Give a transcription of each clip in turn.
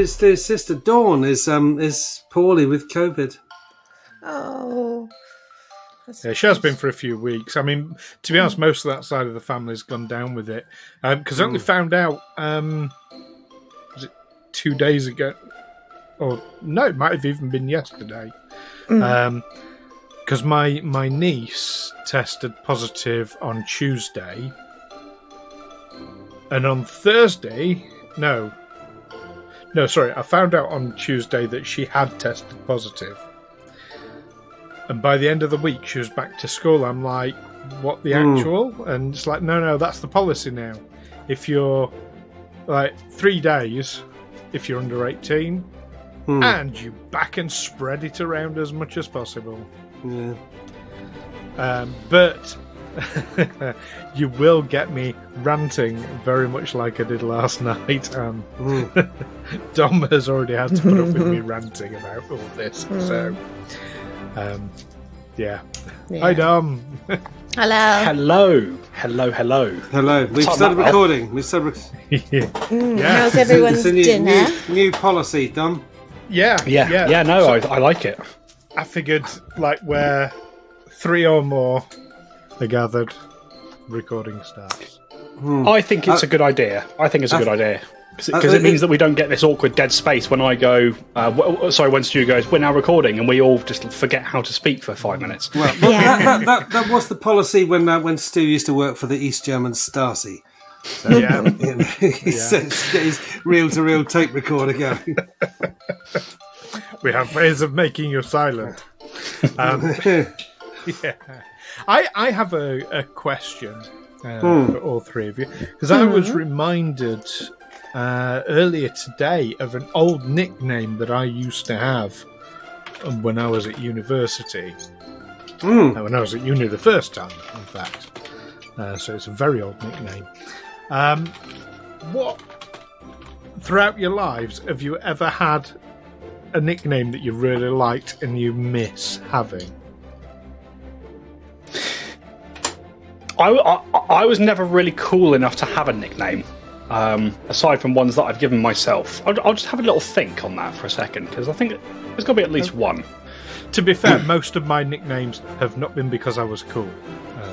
Stu's sister Dawn is poorly with COVID. Oh. Yeah, she has been for a few weeks. I mean, to be honest, most of that side of the family's gone down with it. Because I only found out, was it 2 days ago? Or no, it might have even been yesterday. Because my niece tested positive on Tuesday. And on Thursday, I found out on Tuesday that she had tested positive. And by the end of the week, she was back to school. I'm like, what the actual? And it's like, no, that's the policy now. If you're, 3 days, if you're under 18, and you back and spread it around as much as possible. Yeah. But you will get me ranting very much like I did last night. Dom has already had to put up with me ranting about all this. So... Yeah. Hi, Dom. Hello. Hello. We've started recording. How's everyone's dinner? New policy, Dom. Yeah. I like it. I figured, where 3 or more are gathered, recording starts. I think it's a good idea. Because it means that we don't get this awkward dead space when I go, when Stu goes, we're now recording, and we all just forget how to speak for 5 minutes. Well, that was the policy when Stu used to work for the East German Stasi. So, his reel-to-reel tape recorder going. We have ways of making you silent. I have a question for all three of you, because I was reminded... earlier today of an old nickname that I used to have when I was at university. When I was at uni the first time, in fact. So it's a very old nickname. What, throughout your lives, have you ever had a nickname that you really liked and you miss having? I was never really cool enough to have a nickname. Aside from ones that I've given myself. I'll just have a little think on that for a second, because I think there's got to be at least one. To be fair, most of my nicknames have not been because I was cool.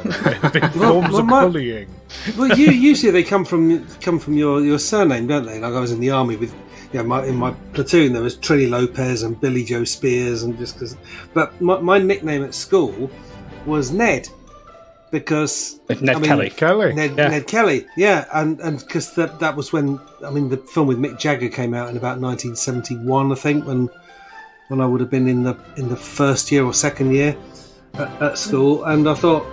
They have been forms of bullying. Well, usually they come from your surname, don't they? Like I was in the army with, in my platoon there was Trini Lopez and Billy Joe Spears, and but my nickname at school was Ned. Because Ned Kelly, Ned Kelly, and because that was when the film with Mick Jagger came out in about 1971, I think, when I would have been in the first year or second year at school, and I thought,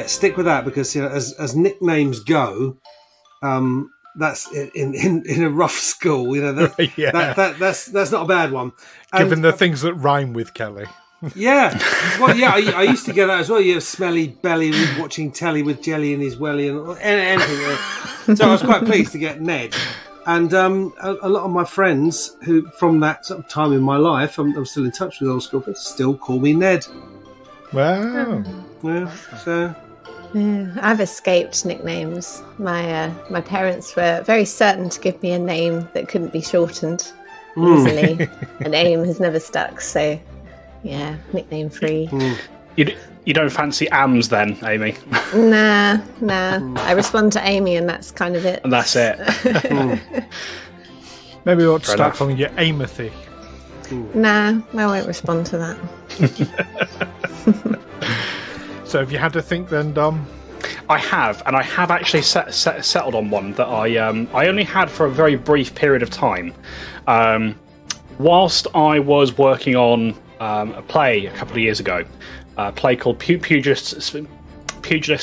stick with that, because as nicknames go, that's in a rough school, that's not a bad one. Given the things that rhyme with Kelly. Yeah, well, I used to get that as well. You have smelly belly with watching telly with jelly in his welly and anything. So I was quite pleased to get Ned. And a lot of my friends who, from that sort of time in my life, I'm still in touch with old school friends, still call me Ned. Wow. Yeah, so... Yeah, I've escaped nicknames. My parents were very certain to give me a name that couldn't be shortened easily. An aim has never stuck, so... Yeah, nickname free. You don't fancy AMS then, Amy? Nah. I respond to Amy, and that's kind of it. And that's it. Maybe we ought to start calling you Amothy. Nah, I won't respond to that. So have you had to think then, Dom? I have, and I have actually settled on one that I only had for a very brief period of time. Whilst I was working on a play a couple of years ago, a play called Pugilist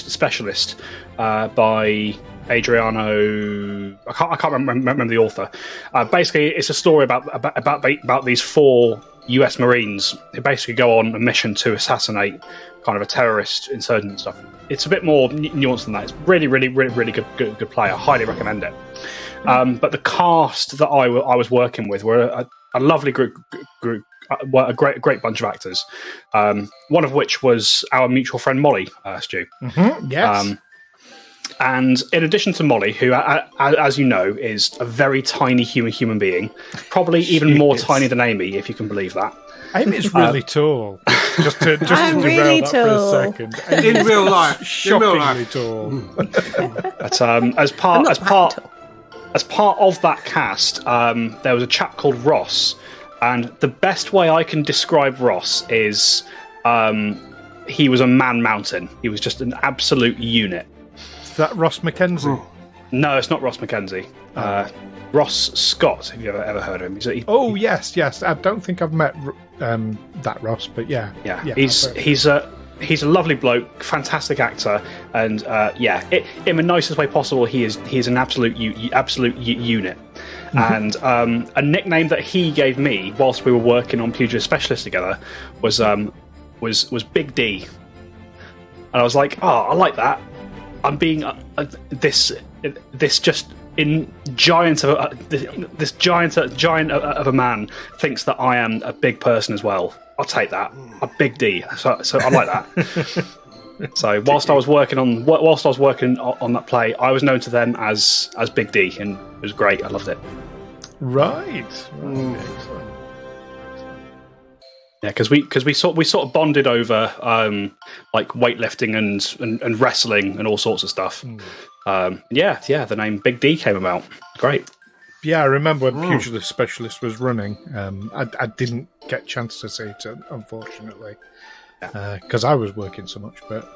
Specialist by Adriano. I can't remember the author. Basically, it's a story about these 4 US Marines who basically go on a mission to assassinate kind of a terrorist insurgent and stuff. It's a bit more nuanced than that. It's really good play. I highly recommend it. But the cast that I was working with were a lovely group, a great bunch of actors. One of which was our mutual friend Molly, Stu. Mm-hmm, yes. And in addition to Molly, who, as you know, is a very tiny human being, probably even more tiny than Amy, if you can believe that. Amy's really tall. Just to I'm derail really that tall. for a second. In real life. Shockingly tall. But as part of that cast, there was a chap called Ross, and the best way I can describe Ross is he was a man mountain. He was just an absolute unit. Is that Ross Mackenzie? No, it's not Ross Mackenzie. Ross Scott. Have you ever heard of him? Yes. I don't think I've met that Ross, but yeah. He's a lovely bloke, fantastic actor, and in the nicest way possible, he's an absolute unit. And a nickname that he gave me whilst we were working on Pugilist Specialist together was Big D, and I was like, oh, I like that. I'm being this just in giant of this giant of a man thinks that I am a big person as well. I'll take that, a Big D. So I like that. So whilst I was working on that play, I was known to them as Big D, and it was great. I loved it. Right. Excellent. Yeah, because we sort of bonded over like weightlifting and wrestling and all sorts of stuff. The name Big D came about. Great. Yeah, I remember when Pugilist Specialist was running. I didn't get a chance to see it, unfortunately, because I was working so much. But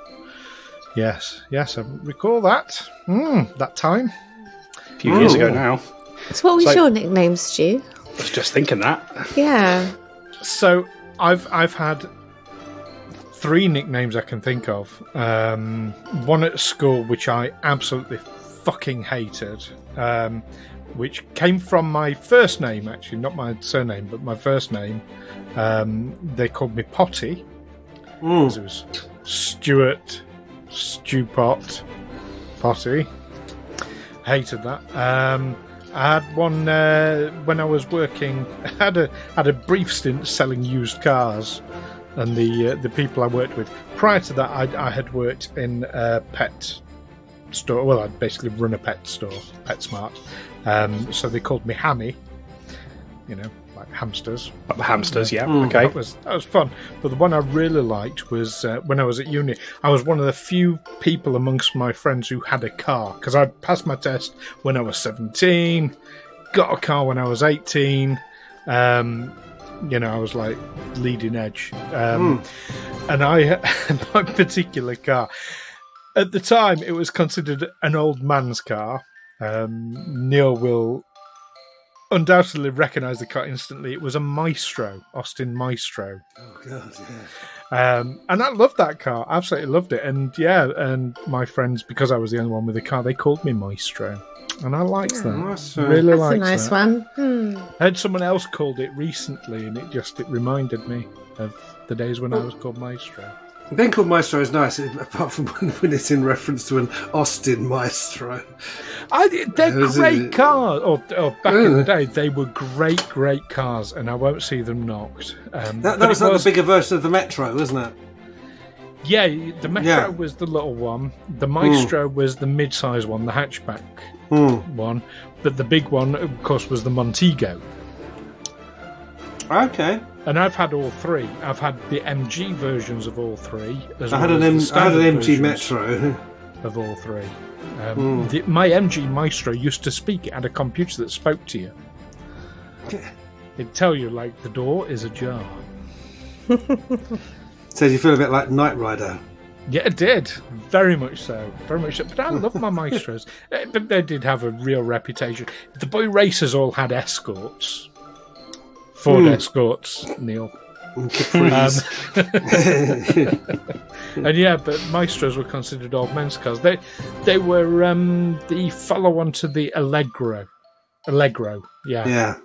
yes, I recall that. That time. A few years ago now. So what was your nickname, Stu? I was just thinking that. Yeah. So I've had 3 nicknames I can think of. One at school, which I absolutely fucking hated, which came from my first name, actually, not my surname, but my first name. They called me Potty. Because it was Stuart, Stewpot, Potty. Hated that. I had one when I was working. I had a brief stint selling used cars, and the people I worked with. Prior to that, I had worked in a pet store. Well, I'd basically run a pet store, PetSmart. So they called me Hammy. Like hamsters. Like the hamsters, yeah. Okay. That was fun. But the one I really liked was when I was at uni. I was one of the few people amongst my friends who had a car, because I'd passed my test when I was 17, got a car when I was 18. I was like leading edge. And I, my particular car, at the time, it was considered an old man's car. Neil will undoubtedly recognise the car instantly. It was a Maestro, Austin Maestro. Oh god, yeah. And I loved that car, absolutely loved it. And my friends, because I was the only one with a car, they called me Maestro, and I liked that. Maestro. Really That's liked a nice that. one. I heard someone else called it recently, and it reminded me of the days when I was called Maestro. Being called Maestro is nice, apart from when it's in reference to an Austin Maestro. They're great cars. Or back in the day, they were great cars, and I won't see them knocked. That was like the bigger version of the Metro, wasn't it? Yeah, the Metro was the little one. The Maestro was the mid-size one, the hatchback one. But the big one, of course, was the Montego. Okay. And I've had all 3. I've had the MG versions of all 3. I had an MG Metro of all 3. My MG Maestro used to speak. It had a computer that spoke to you. It'd tell you, like, the door is ajar. So you feel a bit like Knight Rider? Yeah, it did. Very much so. Very much so. But I love my Maestros. But they did have a real reputation. The boy racers all had escorts. Ford Escorts, Neil. And but Maestros were considered old men's cars. They were the follow-on to the Allegro. Yeah. Yeah.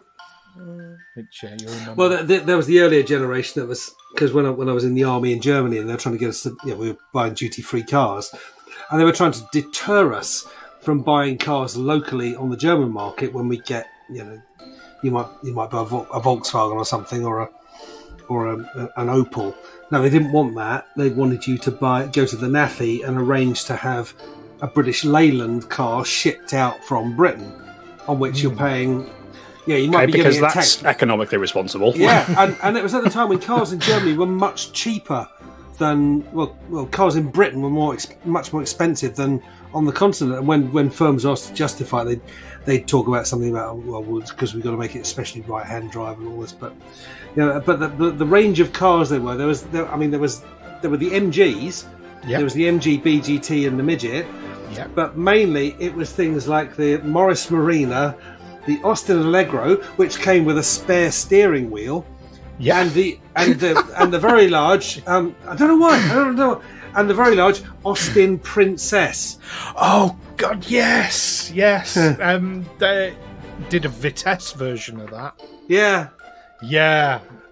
Which you'll remember. Well, there was the earlier generation that was, because when I was in the army in Germany, and they were trying to get us to, we were buying duty-free cars, and they were trying to deter us from buying cars locally on the German market when we get, you might buy a Volkswagen or something, or an Opel. No, they didn't want that. They wanted you to go to the NAFI and arrange to have a British Leyland car shipped out from Britain, on which you're paying. Yeah, you might be because getting a that's tax. economically responsible. Yeah, and it was at the time when cars in Germany were much cheaper than cars in Britain were much more expensive than on the continent. And when firms were asked to justify, they'd talk about something about because we've got to make it especially right-hand drive and all this. But the range of cars there were the MGs. Yep. There was the MG, BGT, and the Midget. Yep. But mainly it was things like the Morris Marina, the Austin Allegro, which came with a spare steering wheel. Yeah. And the very large I don't know, and the very large Austin Princess. Oh God, yes. They did a Vitesse version of that. Yeah.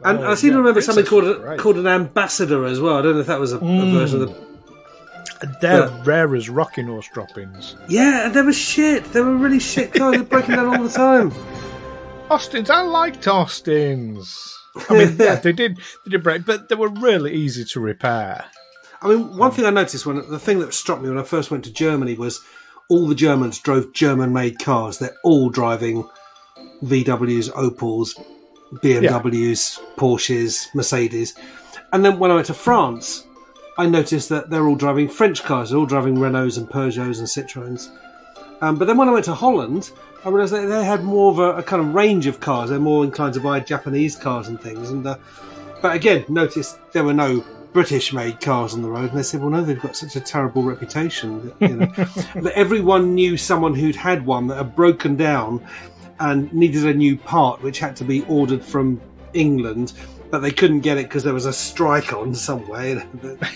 And I seem to remember something called an Ambassador as well. I don't know if that was a version of the. They're rare as rocking horse droppings. Yeah, and they were shit. They were really shit cars. They were breaking down all the time. Austins, I liked Austins. I mean, yeah, they did break, but they were really easy to repair. I mean, one thing I noticed the thing that struck me when I first went to Germany was all the Germans drove German-made cars. They're all driving VWs, Opels, BMWs, Porsches, Mercedes. And then when I went to France, I noticed that they're all driving French cars. They're all driving Renaults and Peugeots and Citroëns. But then when I went to Holland, I realised that they had more of a kind of range of cars. They're more inclined to buy Japanese cars and things. But again, noticed there were no British-made cars on the road. And they said, well, no, they've got such a terrible reputation. That everyone knew someone who'd had one that had broken down and needed a new part, which had to be ordered from England. But they couldn't get it because there was a strike on somewhere.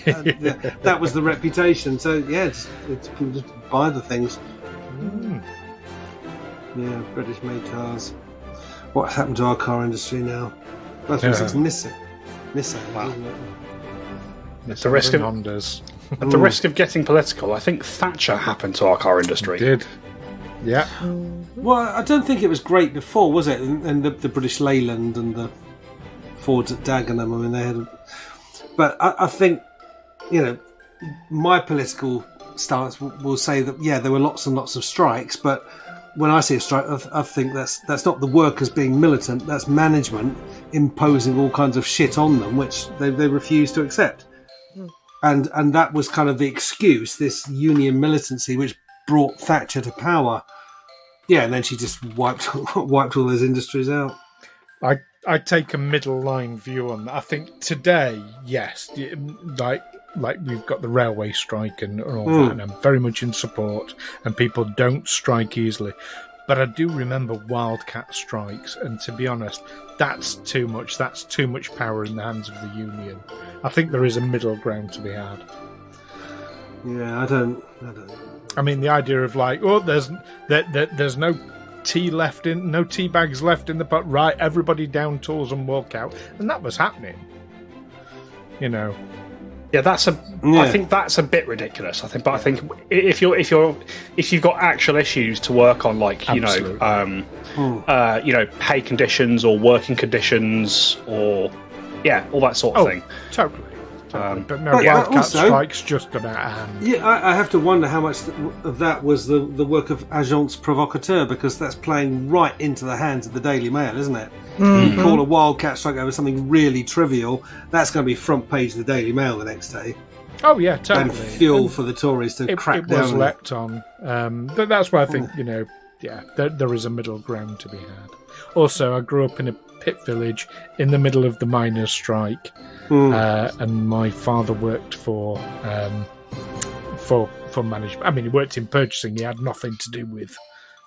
That was the reputation. So, yeah, just buy the things. Yeah, British-made cars. What happened to our car industry now? That's what it's missing. Wow. Isn't it? At the risk of getting political, I think Thatcher happened to our car industry. It did. Yeah. Well, I don't think it was great before, was it? And the British Leyland and the Fords at Dagenham. I mean, they had. But I think, my political stance will say that there were lots and lots of strikes. But when I see a strike, I think that's not the workers being militant. That's management imposing all kinds of shit on them, which they refuse to accept. And that was kind of the excuse, this union militancy, which brought Thatcher to power. Yeah, and then she just wiped all those industries out. I take a middle line view on that. I think today, yes, like we've got the railway strike and all that, and I'm very much in support, and people don't strike easily. But I do remember wildcat strikes, and to be honest, that's too much. That's too much power in the hands of the union. I think there is a middle ground to be had. Yeah, I don't. I mean, the idea of there's no tea left in, no tea bags left in the pot. Right, everybody down tools and walk out, and that was happening. Yeah, I think that's a bit ridiculous. I think if you've got actual issues to work on, like pay conditions or working conditions or all that sort of thing. Totally. But no, wildcat strikes just about hand. Yeah, I have to wonder how much of that was the work of agence provocateur, because that's playing right into the hands of the Daily Mail, isn't it? Mm-hmm. You call a wildcat strike over something really trivial, that's going to be front page of the Daily Mail the next day. Oh yeah, totally. And fuel for the Tories to crack down. It was leapt on. But that's why I think there is a middle ground to be had. Also, I grew up in a pit village in the middle of the miners' strike. And my father worked for management. I mean, he worked in purchasing. He had nothing to do with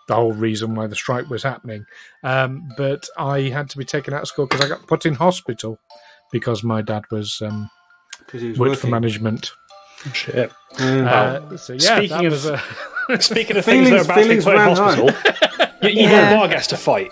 the whole reason why the strike was happening. But I had to be taken out of school because I got put in hospital because my dad was worked for management. Shit. Speaking of things that are about to be put in hospital, you got Barghest to fight.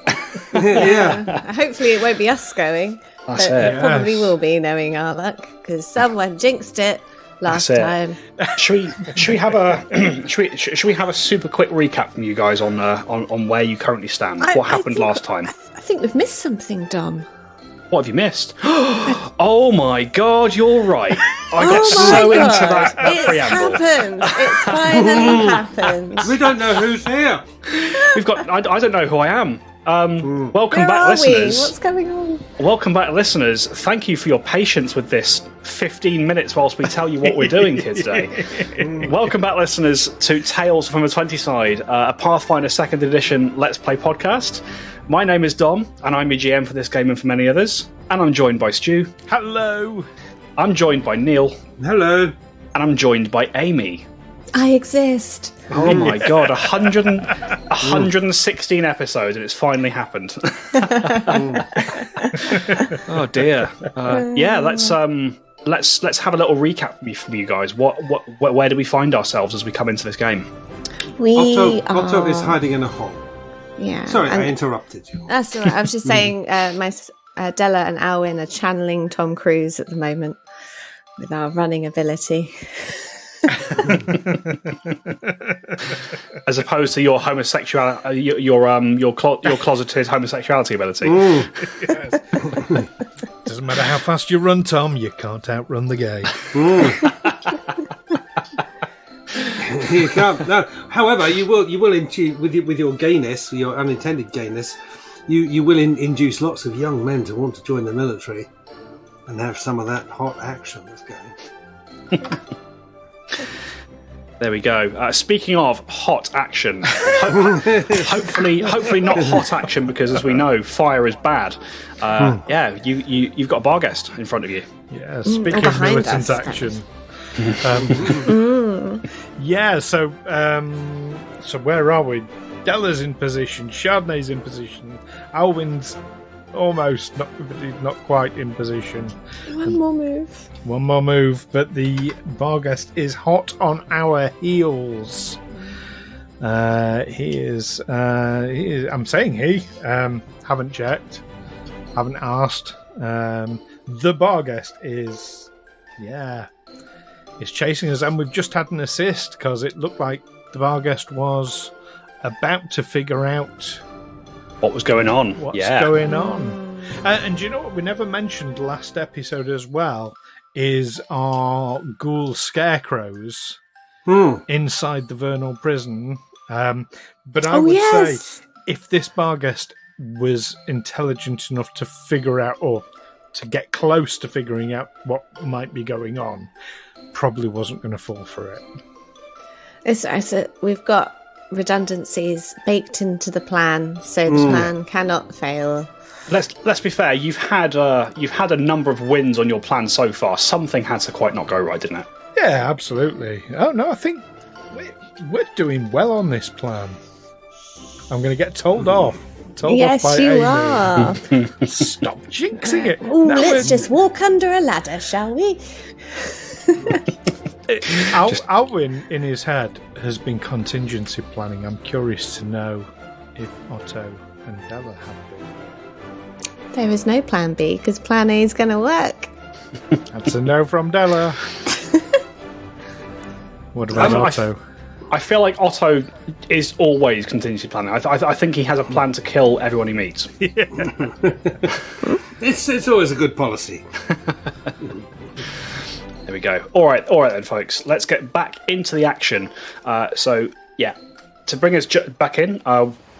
Yeah. Hopefully, it won't be us going. That's it probably will be, knowing our luck, because someone jinxed it last time. Should we have a super quick recap from you guys on where you currently stand? What happened last time? I think we've missed something, Dom. What have you missed? Oh my god, you're right. I got so into that preamble. Happened. It's finally happened. We don't know who's here. I don't know who I am. Welcome Where back, are listeners. we? What's going on? Welcome back, listeners. Thank you for your patience with this 15 minutes whilst we tell you what we're doing here today. Welcome back, listeners, to Tales from the 20 Side, a Pathfinder 2nd Edition Let's Play podcast. My name is Dom, and I'm your GM for this game and for many others. And I'm joined by Stu. Hello. I'm joined by Neil. Hello. And I'm joined by Amy. I exist. Oh my god, 116 episodes, and it's finally happened. Oh dear. Yeah, let's have a little recap from you guys. Where do we find ourselves as we come into this game? Otto is hiding in a hole. Yeah. Sorry, I interrupted you. That's all right. I was just saying, Dela and Alwyn are channeling Tom Cruise at the moment with our running ability. As opposed to your homosexuality, your closeted homosexuality ability. Yes. Doesn't matter how fast you run, Tom, you can't outrun the game. You can't. No. However, you will with your gayness, your unintended gayness, you will induce lots of young men to want to join the military and have some of that hot action that's going. There we go. Speaking of hot action, hopefully not hot action, because as we know, fire is bad. Yeah, you've got a Barghest in front of you. Yeah, speaking of militant action. Yeah, so where are we? Dela's in position, Chardonnay's in position, Alwyn's almost, not quite in position. One more move, but the Barghest is hot on our heels. He is. I'm saying he. Haven't checked. Haven't asked. The Barghest is. Yeah. Is chasing us, and we've just had an assist because it looked like the Barghest was about to figure out what was going on. What's going on? And do you know what we never mentioned last episode as well is our ghoul scarecrows inside the Vernal Prison. But I would say if this Barghest was intelligent enough to figure out, or to get close to figuring out what might be going on, probably wasn't going to fall for it. We've got redundancies baked into the plan, so the plan cannot fail. Let's be fair. You've had a number of wins on your plan so far. Something had to quite not go right, didn't it? Yeah, absolutely. Oh no, I think we're doing well on this plan. I'm going to get told off. Yes, off by you Amy. are. Stop jinxing it. Ooh, let's just walk under a ladder, shall we? Alwyn, in his head, has been contingency planning. I'm curious to know if Otto and Dela have been. There is no plan B, because plan A is going to work. That's a no from Dela. What about Otto? I feel like Otto is always contingency planning. I think he has a plan to kill everyone he meets. It's always a good policy. There we go. All right then, folks. Let's get back into the action. To bring us back in,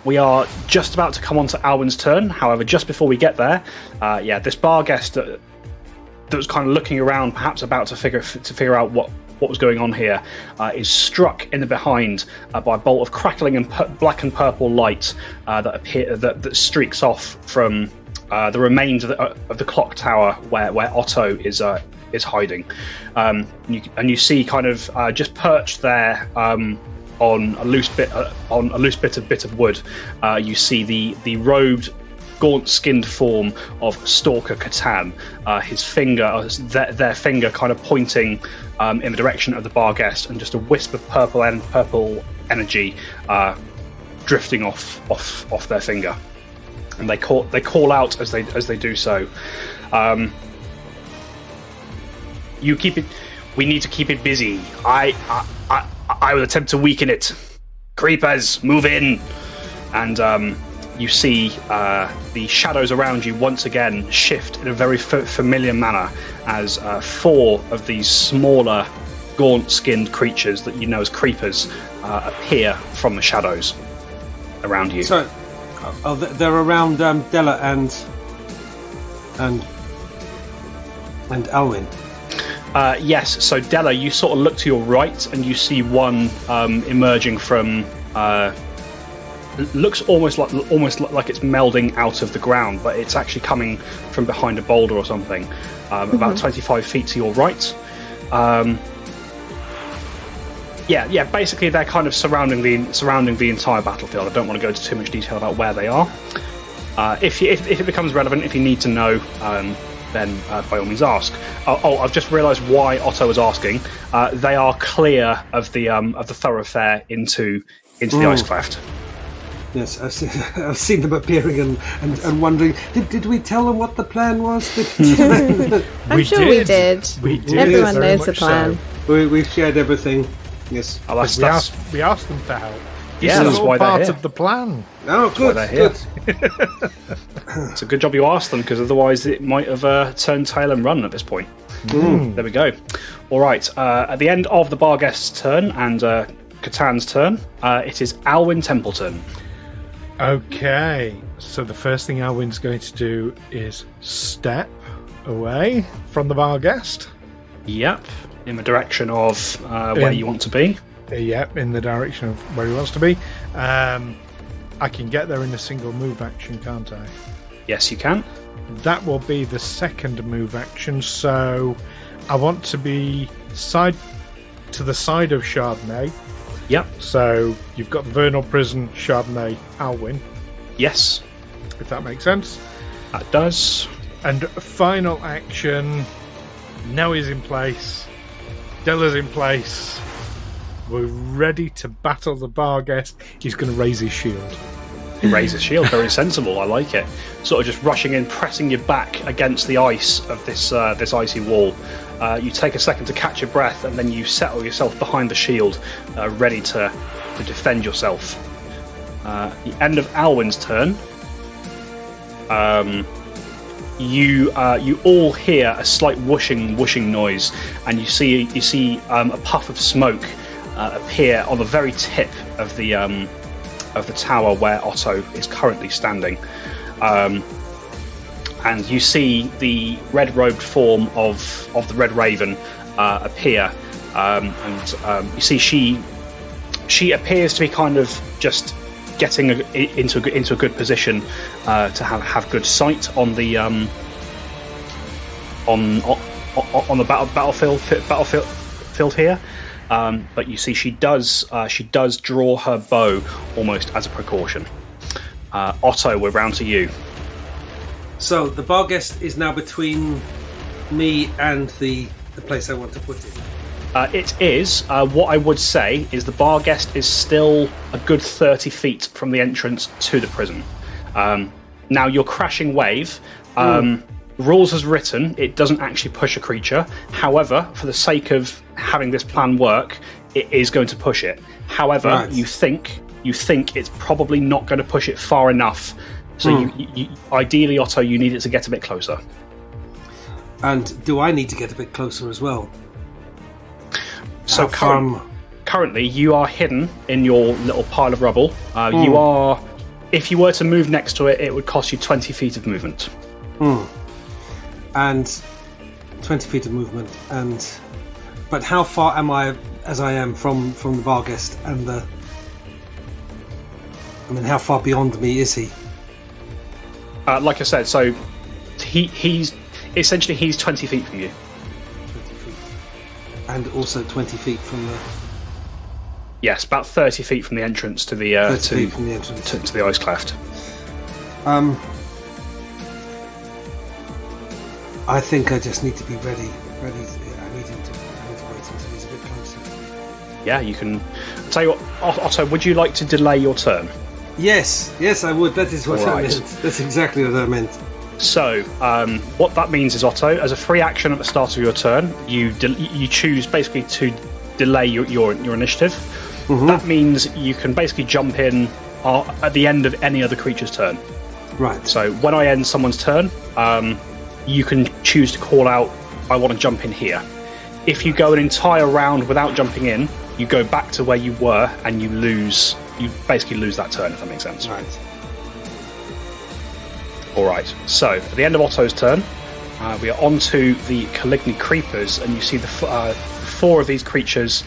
we are just about to come on to Alwyn's turn. However, just before we get there, this Barghest that was kind of looking around, perhaps about to figure out what was going on here, is struck in the behind by a bolt of crackling and black and purple light that streaks off from the remains of the clock tower where Otto is hiding. You see kind of just perched there on a loose bit of wood. You see the robed, gaunt-skinned form of Stalker Catan. His finger, their finger, kind of pointing in the direction of the Barghest, and just a wisp of purple energy drifting off their finger. And they call out as they do so. You keep it. We need to keep it busy. I will attempt to weaken it. Creepers, move in. And you see the shadows around you once again shift in a very familiar manner as 4 of these smaller, gaunt-skinned creatures that you know as creepers appear from the shadows around you. So, they're around Dela and Alwyn. Yes. So Dela, you sort of look to your right and you see one emerging from. Looks almost like it's melding out of the ground, but it's actually coming from behind a boulder or something, about 25 feet to your right. Yeah. Basically, they're kind of surrounding the entire battlefield. I don't want to go into too much detail about where they are. If it becomes relevant, if you need to know, then by all means ask. I've just realised why Otto was asking. They are clear of the thoroughfare into the ice cleft. Yes, I've seen them appearing and wondering, did we tell them what the plan was? I'm sure we did. We did. Everyone very knows the much plan. so. We've shared everything. Yes. We asked them to help. Yeah, This is that's all why they're part here. of the plan. Oh, good. Why they're Good. It's a good job you asked them, because otherwise it might have turned tail and run at this point. There we go. All right. At the end of the Barghest's turn and Catan's turn, it is Alwyn Templeton. Okay, so the first thing Alwyn's going to do is step away from the Barghest. Yep, in the direction of where you want to be. Yep, in the direction of where he wants to be. I can get there in a single move action, can't I? Yes, you can. That will be the second move action, so I want to be to the side of Chardonnay. Yep. So you've got the Vernal Prison, Chardonnay, Alwyn. Yes, If that makes sense. that does. And final action. Noe's in place. Dela's in place. We're ready to battle the Barghest. He's going to raise his shield. Raise his shield, very sensible. I like it. Sort of just rushing in, pressing your back against the ice of this icy wall. You take a second to catch your breath, and then you settle yourself behind the shield, ready to defend yourself. The end of Alwyn's turn. You all hear a slight whooshing noise, and you see a puff of smoke appear on the very tip of the tower where Otto is currently standing. And you see the red-robed form of the Red Raven appear, and you see she appears to be kind of just getting into a good position to have good sight on the battlefield here. But you see she does draw her bow almost as a precaution. Otto, we're round to you. So the Barghest is now between me and the place I want to put it. It is. What I would say is the Barghest is still a good 30 feet from the entrance to the prison. Now, your crashing wave, rules as written, it doesn't actually push a creature. However, for the sake of having this plan work, it is going to push it. However, right. you think it's probably not going to push it far enough. So you ideally, Otto, you need it to get a bit closer. And do I need to get a bit closer as well? So currently, you are hidden in your little pile of rubble. You are. If you were to move next to it, it would cost you 20 feet of movement. And 20 feet of movement. But how far am I, as I am, from the Barghest and the? I mean, how far beyond me is he? Like I said, so he's essentially 20 feet from you. 20 feet. And also 20 feet from the. Yes, about 30 feet from the entrance to the from the entrance to the ice cleft. I think I just need to be ready. I need to wait until he's a bit closer. Yeah, you can. I'll tell you what, Otto, would you like to delay your turn? Yes, I would. That is what I meant. That's exactly what I meant. So, what that means is, Otto, as a free action at the start of your turn, you choose basically to delay your initiative. That means you can basically jump in are at the end of any other creature's turn. Right. So when I end someone's turn, you can choose to call out, I want to jump in here. If you go an entire round without jumping in, you go back to where you were and you basically lose that turn, if that makes sense. Right. Alright, so at the end of Otto's turn, we are on to the Caligny Creepers, and you see the 4 of these creatures,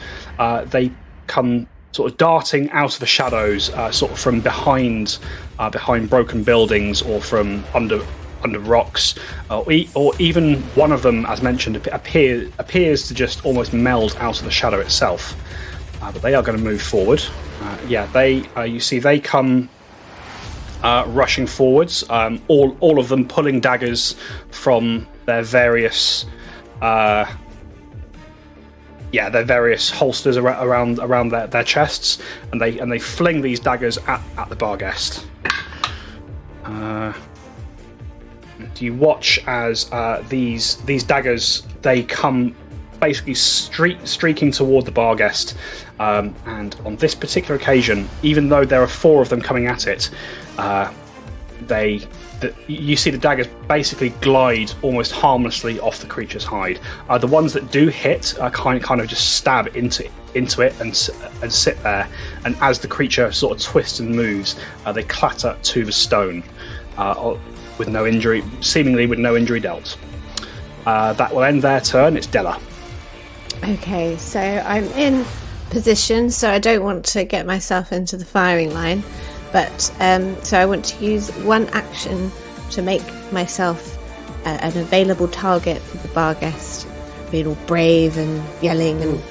they come sort of darting out of the shadows, sort of from behind broken buildings or from under rocks, or even one of them, as mentioned, appears to just almost meld out of the shadow itself. But they are going to move forward. You see they come rushing forwards. All of them pulling daggers from their various holsters around their chests, and they fling these daggers at the Barghest. You watch as these daggers, they come basically streaking toward the Barghest, and on this particular occasion, even though there are 4 of them coming at it, you see the daggers basically glide almost harmlessly off the creature's hide. The ones that do hit kind of just stab into it and sit there, and as the creature sort of twists and moves, they clatter to the stone with no injury, seemingly with no injury dealt. That will end their turn. It's Dela. Okay, so I'm in position, so I don't want to get myself into the firing line. But so I want to use one action to make myself an available target for the Barghest, being all brave and yelling and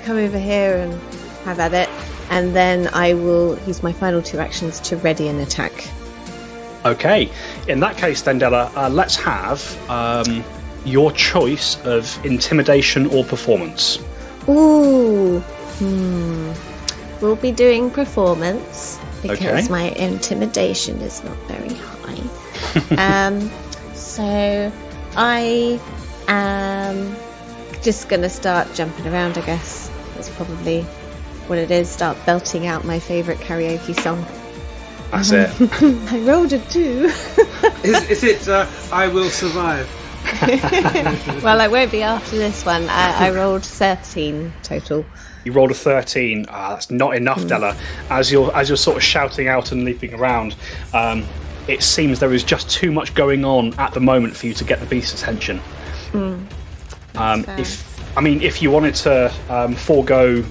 come over here and have at it. And then I will use my final 2 actions to ready an attack. Okay, in that case then, Dela, let's have your choice of intimidation or performance. Ooh. We'll be doing performance because my intimidation is not very high. So I am just going to start jumping around, I guess. That's probably what it is. Start belting out my favourite karaoke song. That's it. I rolled a 2. Is it I Will Survive? Well, it won't be after this one. I rolled 13 total. You rolled a 13. That's not enough, Dela. As you're sort of shouting out and leaping around, it seems there is just too much going on at the moment for you to get the beast's attention. If you wanted to forego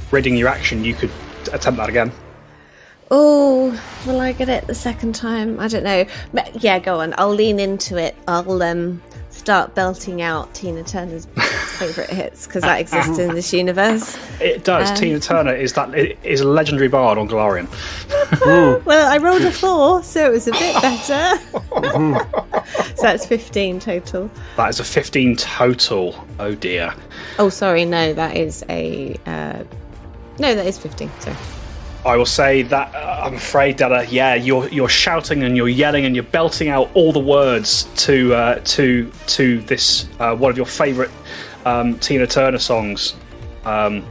ridding your action, you could attempt that again. Oh, will I get it the second time? I don't know. But yeah, go on. I'll lean into it. I'll start belting out Tina Turner's favourite hits, because that exists in this universe. It does. Tina Turner is a legendary bard on Galarian. Well, I rolled a 4, so it was a bit better. So that's 15 total. That is a 15 total. Oh dear. Oh, sorry. No, that is that is 15. Sorry. I will say that I'm afraid, Dela, you're shouting and you're yelling and you're belting out all the words to this one of your favourite Tina Turner songs. Tina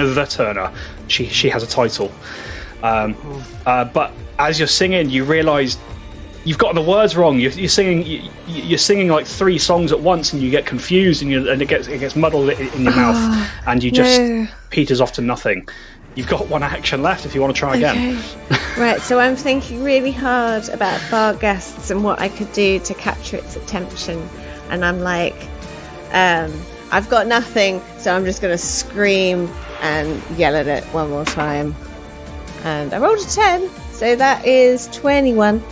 the Turner. She has a title. But as you're singing, you realise you've gotten the words wrong. You're singing like 3 songs at once, and you get confused, and it gets muddled in your mouth, and you just peters off to nothing. You've got 1 action left if you want to try again. Right, so I'm thinking really hard about Barghests and what I could do to capture its attention, and I'm like, I've got nothing, so I'm just going to scream and yell at it one more time. And I rolled a 10, so that is 21.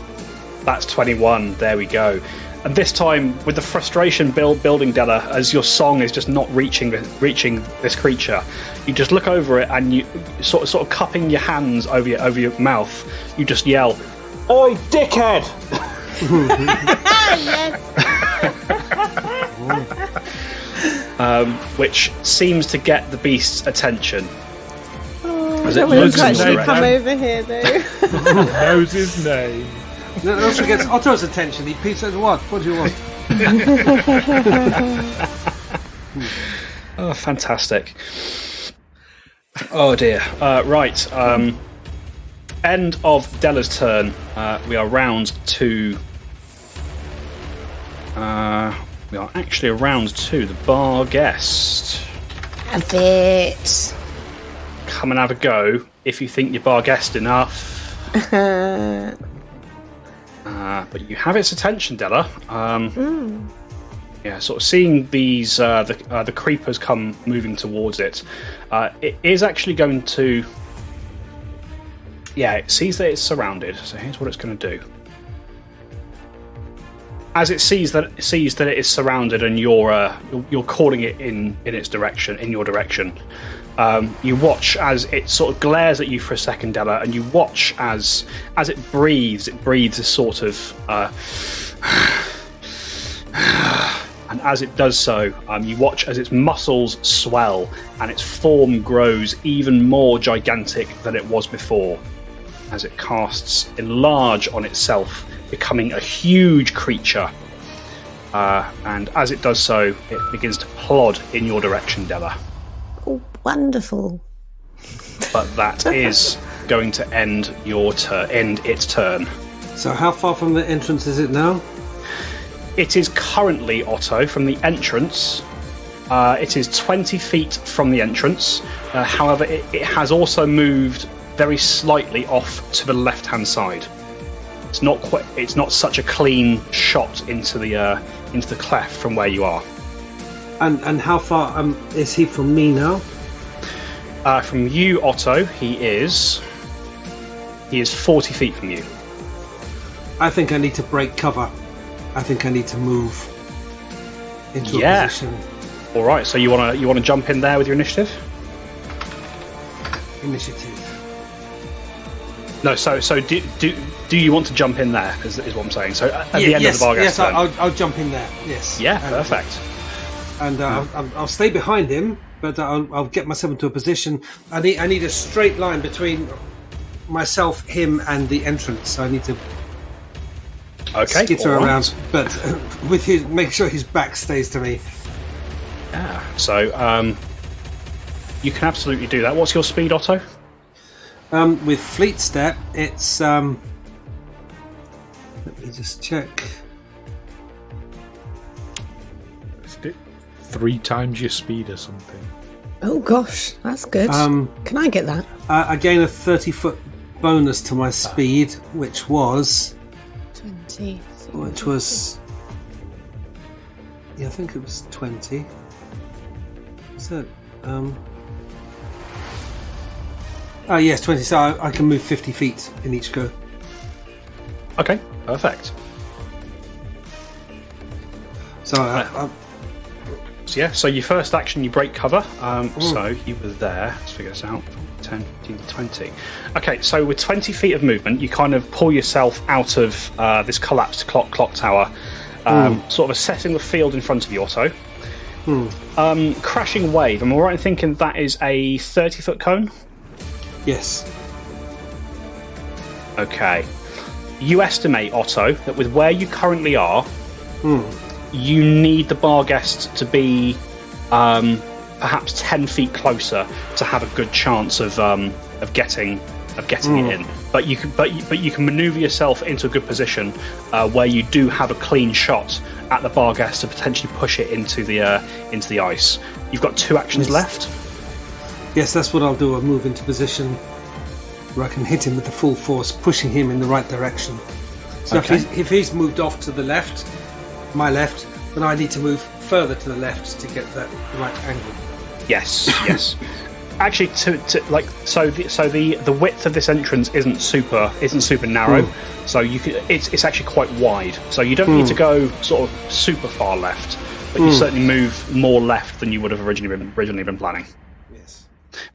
That's 21. There we go. And this time, with the frustration building, Dela, as your song is just not reaching this creature, you just look over it and you sort of cupping your hands over your mouth. You just yell, "Oi, dickhead!" Yes. Which seems to get the beast's attention. As it looks actually come over here, though. Knows his name. That also gets Otto's attention. He peeks at what? What do you want? Oh, fantastic. Oh dear. Right. End of Dela's turn. We are round 2. We are actually round 2. The Barghest. A bit. Come and have a go if you think you're Barghest enough. But you have its attention, Dela. Yeah, sort of seeing these the creepers come moving towards it. It is actually going to. Yeah, it sees that it's surrounded. So here's what it's going to do. As it sees that it is surrounded, and you're calling it in its direction, in your direction. You watch as it sort of glares at you for a second, Dela, and you watch as it breathes. It breathes a sort of. And as it does so, you watch as its muscles swell and its form grows even more gigantic than it was before, as it casts enlarge on itself, becoming a huge creature. And as it does so, it begins to plod in your direction, Dela. Oh, wonderful. But that is going to end its turn. So how far from the entrance is it now? It is currently, Otto, from the entrance. It is 20 feet from the entrance. However, it has also moved very slightly off to the left-hand side. It's not such a clean shot into the cleft from where you are. And how far is he from me now? From you, Otto, he is 40 feet from you. I think I need to break cover. I think I need to move into a position. All right. So you want to jump in there with your initiative? Initiative. No. So do you want to jump in there? Is what I'm saying. So at the end of the Barghest. Yes, I'll jump in there. Yes. Yeah. Perfect. And I'll stay behind him, but I'll get myself into a position. I need a straight line between myself, him, and the entrance. So I need to. Okay, skitter around, but make sure his back stays to me. Yeah. So you can absolutely do that. What's your speed, Otto? With Fleet Step, it's let me just check. 3 times your speed or something. Oh gosh, that's good. Can I get that? I gain a 30-foot bonus to my speed, which was 20. Which was... Yeah, I think it was 20. So, oh, yes, 20. So I can move 50 feet in each go. Okay, perfect. So, so your first action, you break cover. So you were there. Let's figure this out. 10, 15, 20. Okay, so with 20 feet of movement, you kind of pull yourself out of this collapsed clock tower, sort of assessing the field in front of you, Otto. Crashing wave. Am I right in thinking that is a 30-foot cone? Yes. Okay. You estimate, Otto, that with where you currently are, you need the Barghest to be perhaps 10 feet closer to have a good chance of getting it in. But you can maneuver yourself into a good position where you do have a clean shot at the Barghest to potentially push it into the ice. You've got 2 actions left. Yes, that's what I'll do. I'll move into position where I can hit him with the full force, pushing him in the right direction. So if he's moved off to the left, my left, then I need to move further to the left to get that right angle. Yes. Actually, the width of this entrance isn't super narrow, so you could, it's actually quite wide. So you don't need to go sort of super far left, but you certainly move more left than you would have originally been planning. Yes.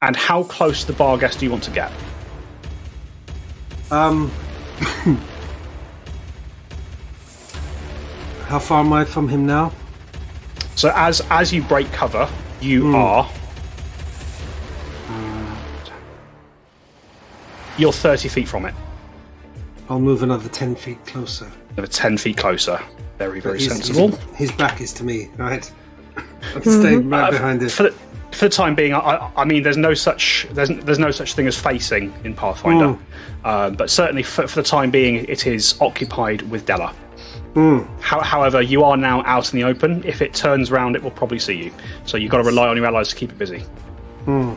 And how close to the Barghest do you want to get? How far am I from him now? So as you break cover, you are. You're 30 feet from it. I'll move another 10 feet closer. Another 10 feet closer. Very sensible. His back is to me, right? I'm staying right behind it. For the time being, I mean, there's no such thing as facing in Pathfinder, but certainly for the time being, it is occupied with Dela. However, you are now out in the open. If it turns round, it will probably see you. So you've got to rely on your allies to keep it busy. All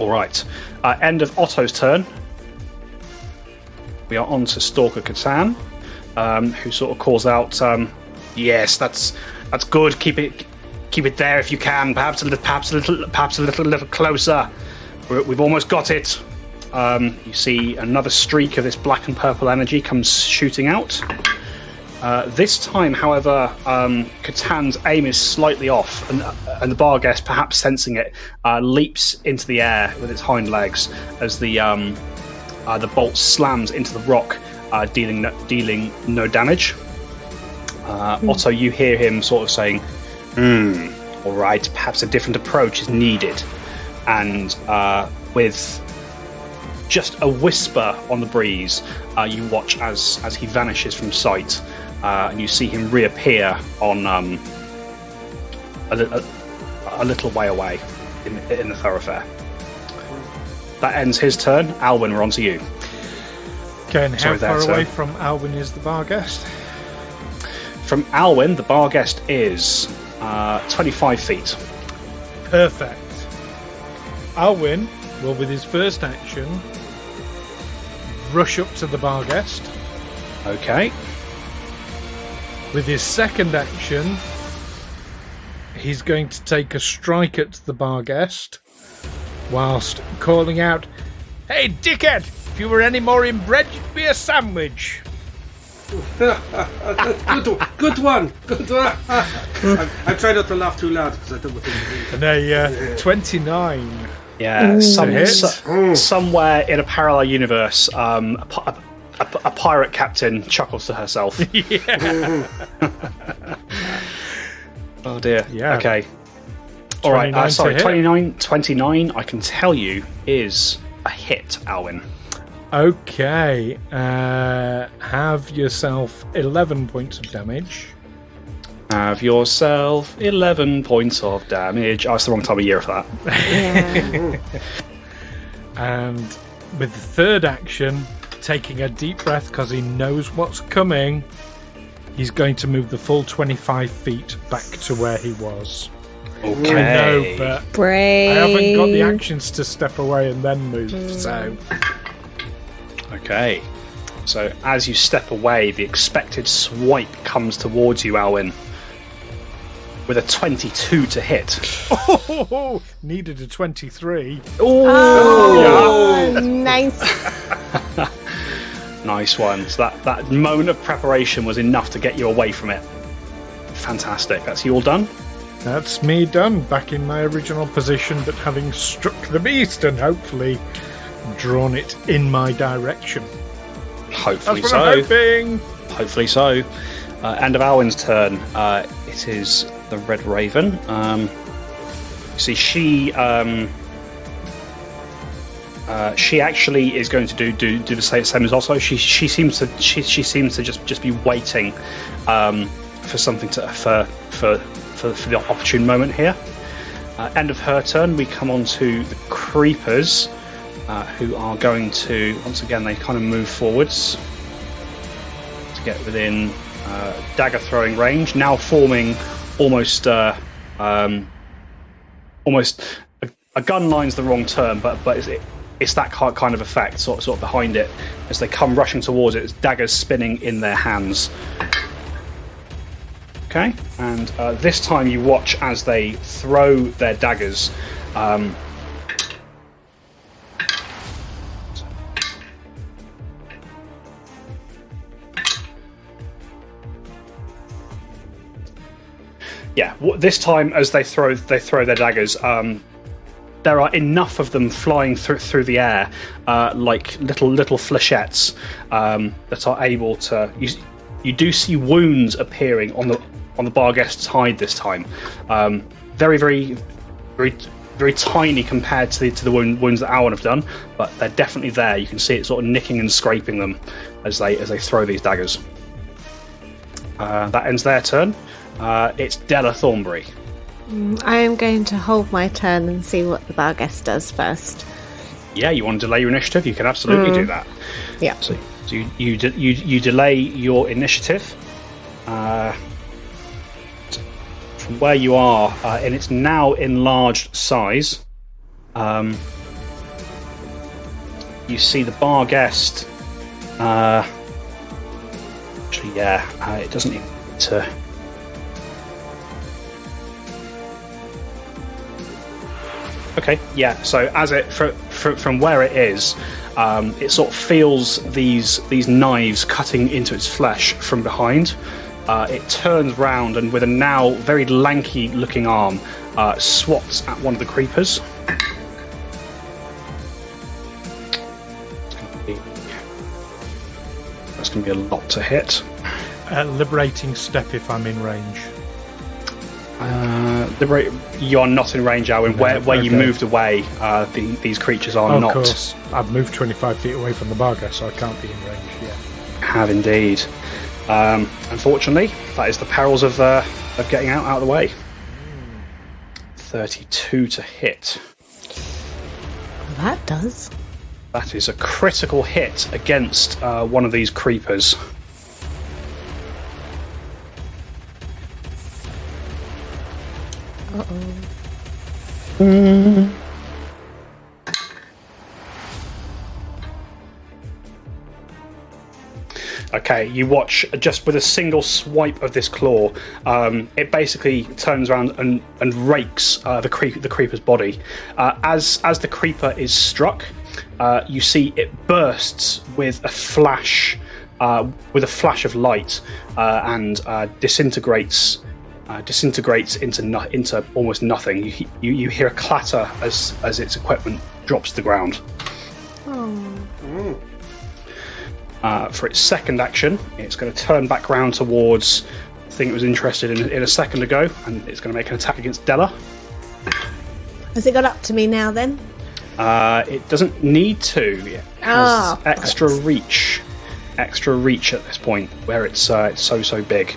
right. End of Otto's turn. We are on to Stalker Catan, who sort of calls out, "Yes, that's good. Keep it there if you can. Perhaps a little closer. We've almost got it." You see another streak of this black and purple energy comes shooting out. This time, however, Catan's aim is slightly off, and the Barghest, perhaps sensing it, leaps into the air with its hind legs as the bolt slams into the rock, dealing no damage. Otto, you hear him sort of saying, all right, perhaps a different approach is needed. And with just a whisper on the breeze, you watch as he vanishes from sight, and you see him reappear on a little way away in the thoroughfare. That ends his turn. Alwyn, we're on to you. Okay, and how far away from Alwyn is the Barghest? From Alwyn, the Barghest is 25 feet. Perfect. Alwyn will, with his first action, rush up to the Barghest. Okay. With his second action, he's going to take a strike at the Barghest, whilst calling out, "Hey, dickhead! If you were any more inbred, you'd be a sandwich." Good one. I try not to laugh too loud because I don't want to. And a 29. Yeah, somewhere in a parallel universe, a pirate captain chuckles to herself. Yeah. Oh dear. Yeah. Okay. All right. Sorry. 29 29. I can tell you is a hit, Alwyn. Okay. Have yourself 11 points of damage. Have yourself 11 points of damage. Oh, it's the wrong time of year for that. Yeah. And with the third action, taking a deep breath because he knows what's coming, he's going to move the full 25 feet back to where he was. Okay. I know, but Brave. I haven't got the actions to step away and then move, so... Okay. So as you step away, the expected swipe comes towards you, Alwyn, with a 22 to hit. Oh, needed a 23. Oh, yeah. Nice. Nice one. So that moment of preparation was enough to get you away from it. Fantastic. That's you all done? That's me done, back in my original position, but having struck the beast and hopefully drawn it in my direction. Hopefully That's what I'm hoping. Hopefully so. End of Alwyn's turn. It is the Red Raven. See, she actually is going to do the same as Otto. She seems to just be waiting for something for the opportune moment here. End of her turn. We come on to the Creepers, who are going to, once again, they kind of move forwards to get within dagger throwing range, now forming almost a gun line's the wrong term, but it's that kind of effect sort of behind it as they come rushing towards it. It's daggers spinning in their hands. Okay, and this time you watch as they throw their daggers. Yeah, this time as they throw their daggers, there are enough of them flying through the air, like little flechettes that are able to. You do see wounds appearing on the Barghest's hide this time. Very, very, very, very tiny compared to the wounds that Alwyn have done, but they're definitely there. You can see it sort of nicking and scraping them as they throw these daggers. That ends their turn. It's Dela Thornbury. I am going to hold my turn and see what the Barghest does first. Yeah, you want to delay your initiative? You can absolutely do that. Yeah. So you delay your initiative from where you are in its now enlarged size. You see the Barghest. Actually, yeah, it doesn't need to. Okay, yeah. So as it from where it is, it sort of feels these knives cutting into its flesh from behind. It turns round and with a now very lanky-looking arm, swats at one of the creepers. That's going to be a lot to hit. Liberating step if I'm in range. You are not in range, Alwyn. No, where you okay. moved away, these creatures are not. Of course, I've moved 25 feet away from the Barghest, so I can't be in range yet. Have indeed. Unfortunately, that is the perils of getting out of the way. 32 to hit. That does. That is a critical hit against one of these creepers. Uh-oh. Okay, you watch just with a single swipe of this claw, it basically turns around and rakes the creeper's body. As the creeper is struck, you see it bursts with a flash of light and disintegrates into almost nothing. You hear a clatter as its equipment drops to the ground. For its second action, it's going to turn back round towards the thing it was interested in a second ago, and it's going to make an attack against Dela. Has it got up to me now then? It doesn't need to. It has extra reach at this point, where it's so big.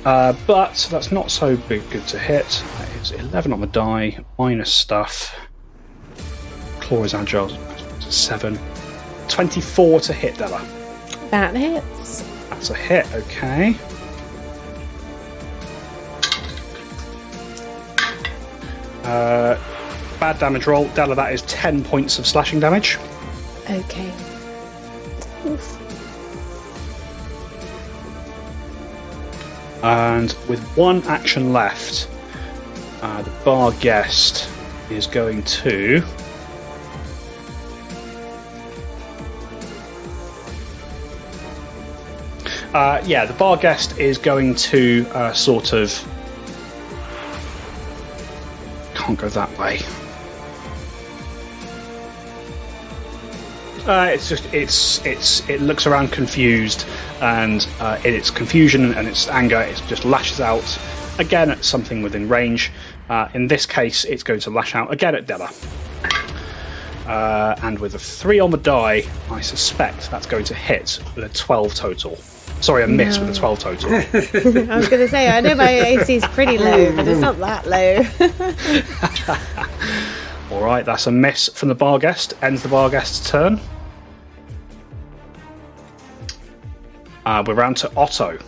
But that's not so good to hit. It's 11 on the die, minus stuff. Claw is agile, 7. 24 to hit, Dela. That hits. That's a hit, okay. Bad damage roll. Dela, that is 10 points of slashing damage. Okay. Oof. And with one action left, the Barghest is going to... the Barghest is going to sort of... Can't go that way. It looks around confused, and in its confusion and its anger, it just lashes out again at something within range. In this case, it's going to lash out again at Dela. And with a 3 on the die, I suspect that's going to hit with a 12 total. Sorry, a miss with a 12 total. I was going to say, I know my AC is pretty low, but it's not that low. All right, that's a miss from the Barghest. Ends the Barghest's turn. We're round to Otto.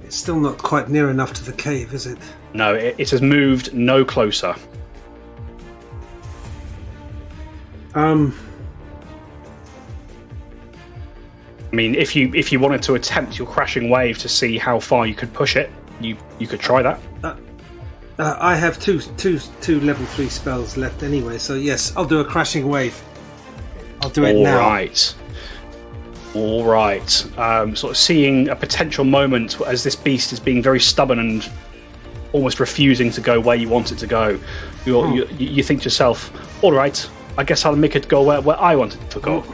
It's still not quite near enough to the cave, is it? No, it has moved no closer. I mean, if you wanted to attempt your crashing wave to see how far you could push it, you could try that. I have two level 3 spells left anyway, so yes, I'll do a crashing wave. I'll do it now. All right. Sort of seeing a potential moment as this beast is being very stubborn and almost refusing to go where you want it to go. You think to yourself, all right, I guess I'll make it go where I want it to go.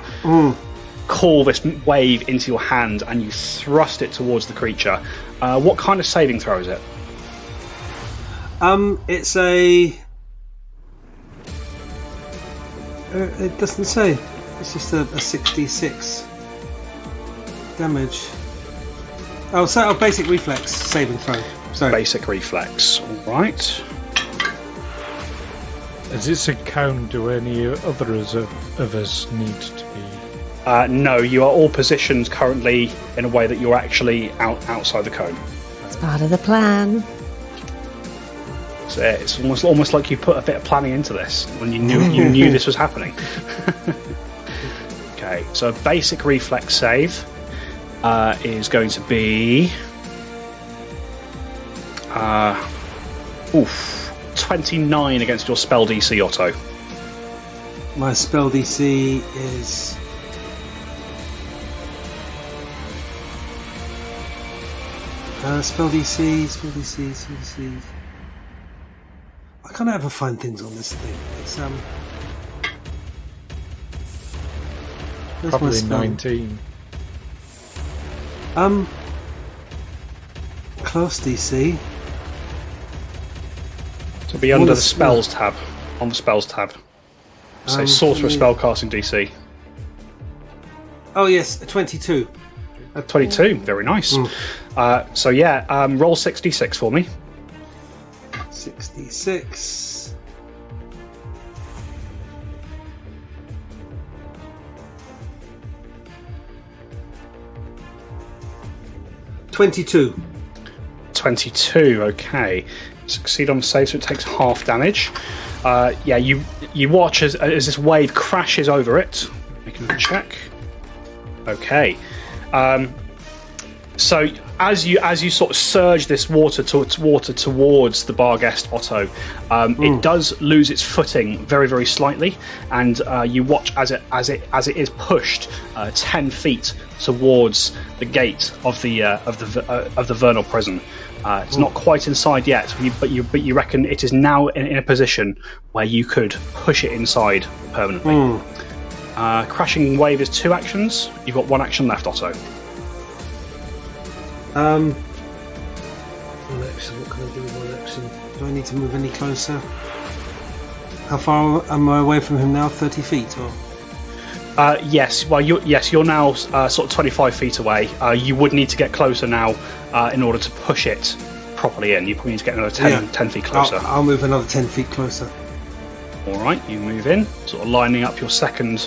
Call this wave into your hand and you thrust it towards the creature. What kind of saving throw is it? It's a... it doesn't say. It's just a 66 damage. Oh, so basic reflex saving throw. So Basic reflex. All right. As it's a cone, do any others of us need to be? No, you are all positioned currently in a way that you're actually outside the cone. It's part of the plan. So it's almost like you put a bit of planning into this when you knew this was happening. Okay, so a basic reflex save is going to be 29 against your spell DC, Otto. my spell DC is... spell DC. I can't ever find things on this thing. It's where's my Probably spell? 19. Class DC. So it'll be under the spells tab. On the spells tab. Say sorcerer spellcasting DC. Oh yes, a 22. 22, very nice. So yeah, roll 6d6 for me. 66. $22. 22, okay. Succeed on the save, so it takes half damage. Yeah, you watch as this wave crashes over it. Making a check. Okay. So as you sort of surge this water towards the Barghest, Otto, it does lose its footing very, very slightly, and you watch as it is pushed 10 feet towards the gate of the Vernal Prison. It's not quite inside yet, but you reckon it is now in a position where you could push it inside permanently. Crashing wave is 2 actions. You've got 1 action left, Otto. One action. What can I do with one action? Do I need to move any closer? How far am I away from him now? 30 feet, or? Yes. Well, you're now sort of 25 feet away. You would need to get closer now in order to push it properly in. You probably need to get another 10 feet closer. I'll move another 10 feet closer. All right, you move in, sort of lining up your second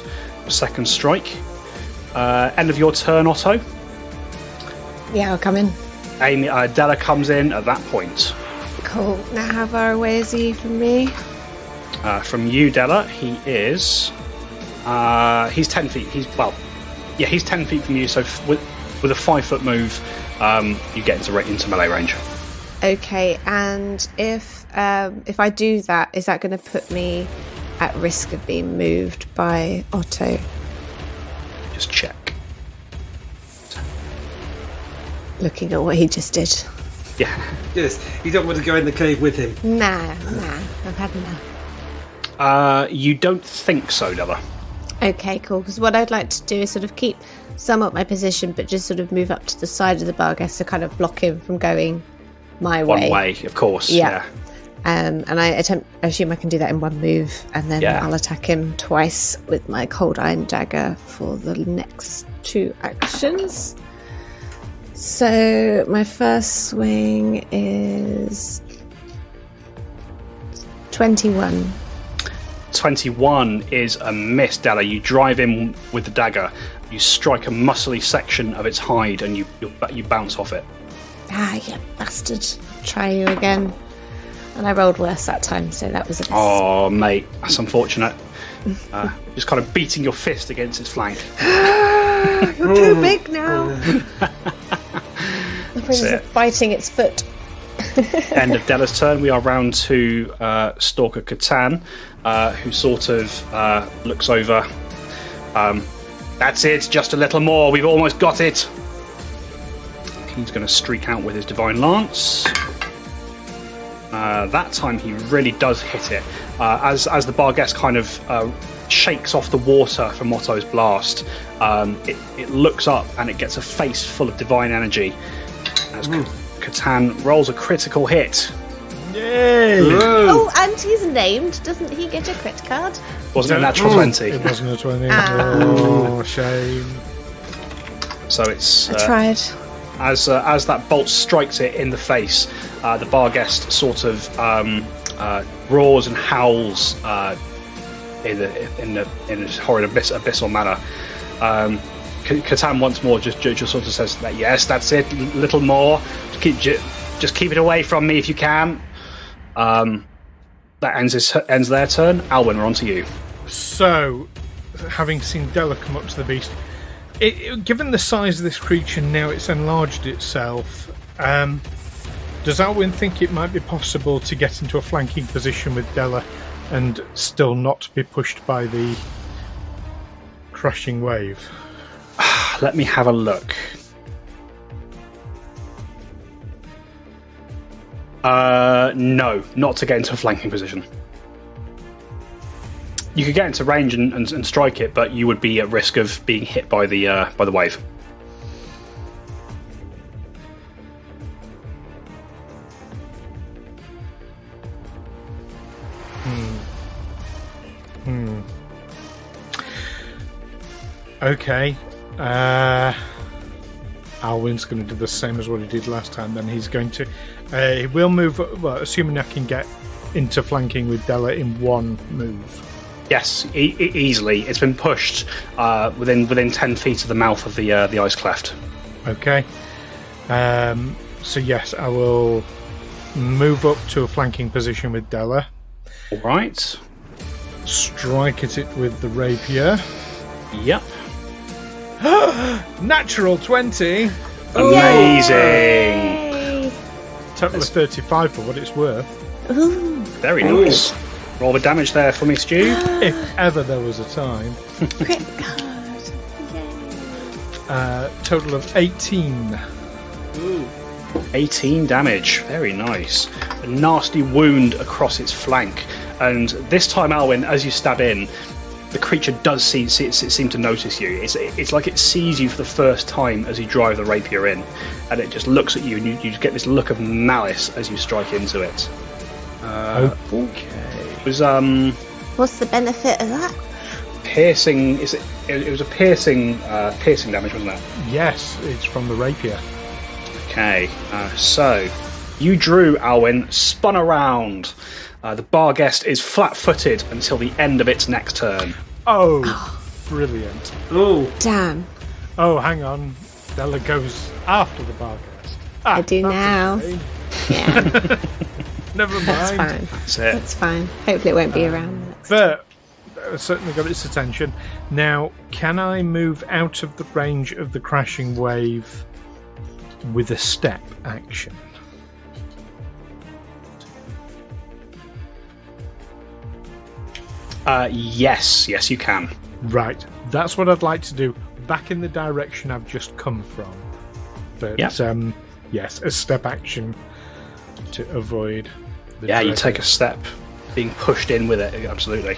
strike. End of your turn, Otto. Yeah, I'll come in. Amy, Dela comes in at that point. Cool. Now, how far away is he from me? From you, Dela, he is. He's 10 feet. He's 10 feet from you. So with a 5-foot move, you get into melee range. Okay, and if I do that, is that going to put me at risk of being moved by Otto? Just check. Looking at what he just did. Yeah. Yes, you don't want to go in the cave with him. Nah, I've had enough. You don't think so, Dela. Okay, cool. Because what I'd like to do is sort of keep somewhat my position, but just sort of move up to the side of the Barghest to kind of block him from going my way. One way, of course. Yeah. And I assume I can do that in one move, and then I'll attack him twice with my cold iron dagger for the next 2 actions. So my first swing is 21. 21 is a miss, Dela. You drive in with the dagger. You strike a muscly section of its hide, and you bounce off it. Ah, you bastard. Try you again. And I rolled worse that time, so that was a miss. Oh, mate, that's unfortunate. Just kind of beating your fist against its flank. You're too big now. The prince is biting its foot. End of Dela's turn. We are round to Stalker Catan, who sort of looks over. That's it, just a little more. We've almost got it. He's going to streak out with his Divine Lance. That time he really does hit it. As the Barghest kind of shakes off the water from Otto's blast, it looks up and it gets a face full of divine energy. As Catan rolls a critical hit. Yay! Oh, and he's named. Doesn't he get a crit card? Wasn't a natural 20. It wasn't a 20. Oh, shame. So it's... I tried. as that bolt strikes it in the face, the Barghest sort of roars and howls in a horrid abyssal manner. Catan once more just sort of says that, yes, that's it, little more. Just keep it away from me if you can. That ends their turn. Alwyn, we're on to you. So, having seen Dela come up to the beast, given the size of this creature now, it's enlarged itself. Does Alwyn think it might be possible to get into a flanking position with Dela and still not be pushed by the crushing wave? Let me have a look. No, not to get into a flanking position. You could get into range and strike it, but you would be at risk of being hit by the wave. Okay. Alwyn's going to do the same as what he did last time. Then he's going to. He will move. Well, assuming I can get into flanking with Dela in one move. Yes, easily. It's been pushed within 10 feet of the mouth of the ice cleft. Okay. So yes, I will move up to a flanking position with Dela. All right. Strike at it with the rapier. Yep. Natural 20. Amazing. Yay! Total of 35 for what it's worth. Ooh. Very nice. Roll the damage there for me, Stu. If ever there was a time. Crit card. Yay. Total of 18. Ooh. 18 damage. Very nice. A nasty wound across its flank. And this time, Alwyn, as you stab in, the creature does seem to notice you. It's like it sees you for the first time as you drive the rapier in, and it just looks at you, and you get this look of malice as you strike into it. Okay. It was What's the benefit of that? piercing. It was a piercing damage, wasn't it? Yes, it's from the rapier. Okay. So you drew, Alwyn, spun around. The Barghest is flat-footed until the end of its next turn. Oh, brilliant. Oh, Damn. Oh, hang on. Dela goes after the Barghest. I do now. Yeah, Never mind. that's fine. That's it. That's fine. Hopefully it won't be around next. But certainly got its attention. Now, can I move out of the range of the crashing wave with a step action? Yes, you can. Right. That's what I'd like to do. Back in the direction I've just come from. But, yes, a step action to avoid the Yeah, you dreaded- take a step, being pushed in with it. Absolutely.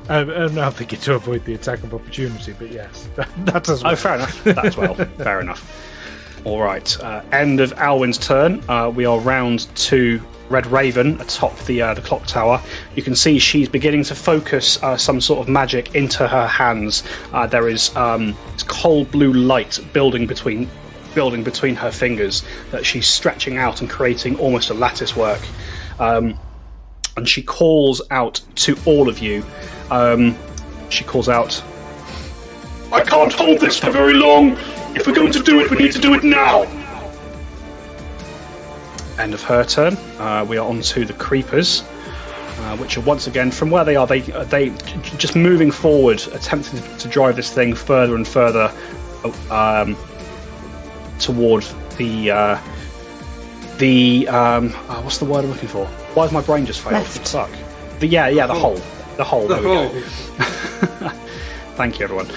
I'm not thinking to avoid the attack of opportunity, but yes, that as well. Oh, fair enough. That's well. Fair enough. All right. End of Alwyn's turn. We are round to Red Raven atop the clock tower. You can see she's beginning to focus some sort of magic into her hands. There is cold blue light building between her fingers that she's stretching out and creating almost a lattice work. And she calls out to all of you. She calls out, "I can't hold this for very long. If we're going to do it, we need to do it now." End of her turn. We are on to the creepers, which are once again from where they are. They just moving forward, attempting to drive this thing further and further toward the what's the word I'm looking for? Why has my brain just failed? Left. Fuck. The hole. There we go. Thank you, everyone.